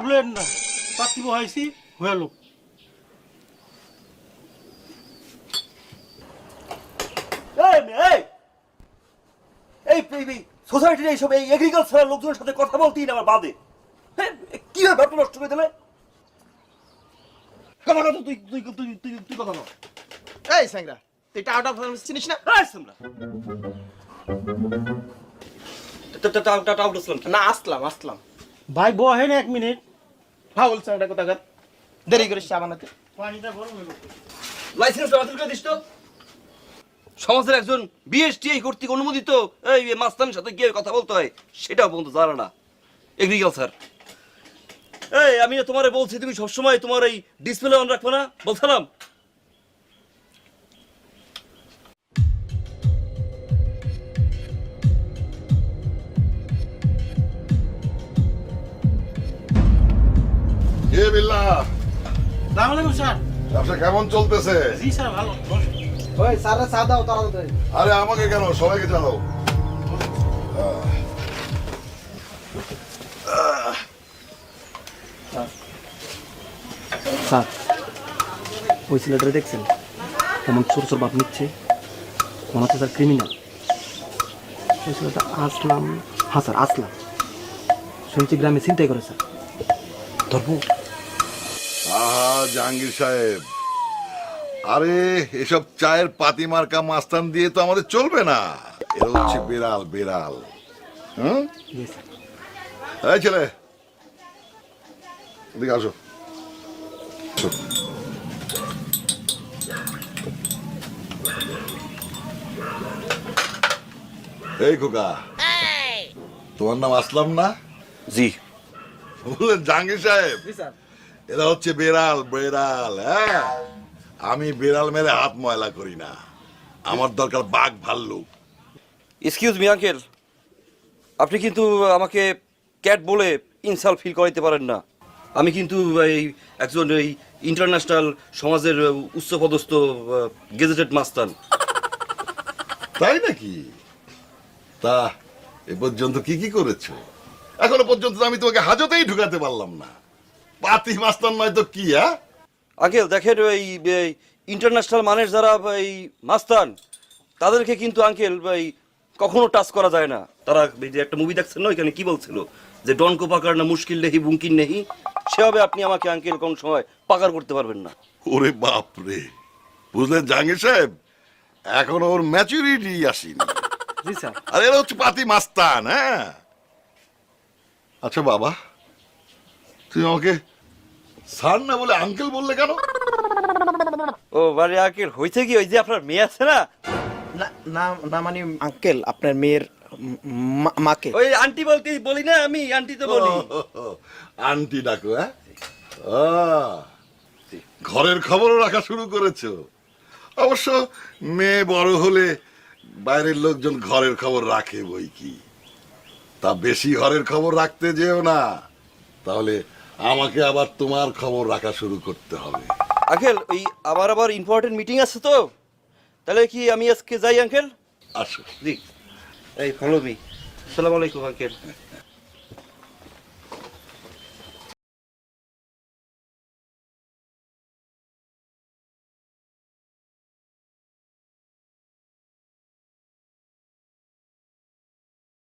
ভাবলেন না, পাত্রী বহাইছি হয়ে লোক। এই সোসাইটির এইসব এই এগ্রিকালচারাল লোকজনের সাথে কথা বলতেই না আমার বাদে। হ্যাঁ, কি হয় ব্যাপারটা নষ্ট করে দিলে? কথা কথা তুই তুই তুই তুই তুই কথা বল। এই স্যাংরা, তুই এটা আউট অফ চিনিস না? না, আসলাম। ভাই বহেন 1 মিনিট। ফাউল স্যাংরা কোথাকার, দেরি করিস চা বানাতে। পানিটা গরম হলো। লাইসেন্সটা বাতিল করে দিস তো। সমাজের একজন বিএসটিআই কর্তৃক অনুমোদিত এই মাস্তানের সাথে গিয়ে কথা বলতে হয়, সেটাও বন্ধু জানা না। এগ্রিকালচার এই আমি তোমারে বলছি, তুমি সবসময় তোমার এই ডিসপ্লে অন রাখবে না, বলছিলাম। কে বিল্লা, সালাম আলাইকুম স্যার। ব্যবসা কেমন চলতেছে? জি স্যার, ভালো। ওই স্যাররা চা দাও তাড়াতাড়ি। আরে আমাকে কেন, সবাইকে চালাও। স্যার, ওই ছেলেটা দেখছেন কেমন ছোট ছোট বাপ নিচ্ছে? মনে হচ্ছে স্যার ক্রিমিনাল। ওই ছেলেটা আসলাম। হ্যাঁ স্যার, আসলাম। শুনছি গ্রামে চিন্তাই করে স্যার, ধরবো। আহা জাহাঙ্গীর সাহেব, আরে এসব চায়ের পাতি মার্কা মাস্তান দিয়ে তো আমাদের চলবে না। এরা হচ্ছে বিড়াল বিড়াল। হুম, এই ছেলে এদিকে আসো। আসো। এই খোকা, তোমার নাম আসলাম না? জি। বললেন জাহাঙ্গীর সাহেব, জি স্যার। এরা হচ্ছে বেড়াল বেড়াল। হ্যাঁ, আমি বেড়াল মেরে হাত ময়লা করি না, আমার দরকার বাঘ ভাল্লুক। এক্সকিউজ মি আঙ্কেল, আপনি কিন্তু আমাকে ক্যাট বলে ইনসাল্ট ফিল করাইতে পারেন না। আমি কিন্তু এই একজন এই ইন্টারন্যাশনাল সমাজের উচ্চপদস্থ গেজেটেড মাস্তান। তাই নাকি? তা এ পর্যন্ত কি কি করেছো? এখনো পর্যন্ত তো আমি তোমাকে হাজতেই ঢুকাতে পারলাম না। পাতি মাস্তান নয় তো কি? হ্যাঁ আঙ্কেল দেখেন, এই ইন্টারন্যাশনাল মানের যারা এই মাস্তান, তাদেরকে কিন্তু আঙ্কেল এই কখনো টাচ করা যায় না। তারা এই যে একটা মুভি দেখছেন না, ওইখানে কি বলছিল যে ডনকো পাকার না মুশকিল নেহি মুমকিন নেহি, সেভাবে আপনি আমাকে আঙ্কেল কোন সময় পাকার করতে পারবেন না। ওরে বাপ রে, বুঝলেন জাহাঙ্গীর সাহেব, এখনো ওর ম্যাচুরিটি আসেনি। জি স্যার। আর এরা হচ্ছে পাতি মাস্তান। হ্যাঁ, আচ্ছা বাবা, তুমি আমাকে স্যার না বলে আঙ্কেল বললে কেন? ও মানে আঙ্কেল হয়েছে কি, ওই যে আপনার মেয়ে আছে না, না না না, মানে আঙ্কেল আপনার মেয়ের মাকে। ওই আন্টি বলতে বলি না, আমি আন্টি তো বলি। আন্টি ডাকো? হ্যাঁ, ঘরের খবরও রাখা শুরু করেছো। অবশ্য মেয়ে বড় হলে বাইরের লোকজন ঘরের খবর রাখে বই কি, তা বেশি ঘরের খবর রাখতে যেও না, তাহলে আমাকে আবার তোমার খবর রাখা শুরু করতে হবে। আঙ্কেল ওই আবার ইম্পর্টেন্ট মিটিং আছে তো, তাহলে কি আমি আজকে যাই আঙ্কেল? আসো। জি, এই ফলো মি। আসসালামু আলাইকুম আঙ্কেল।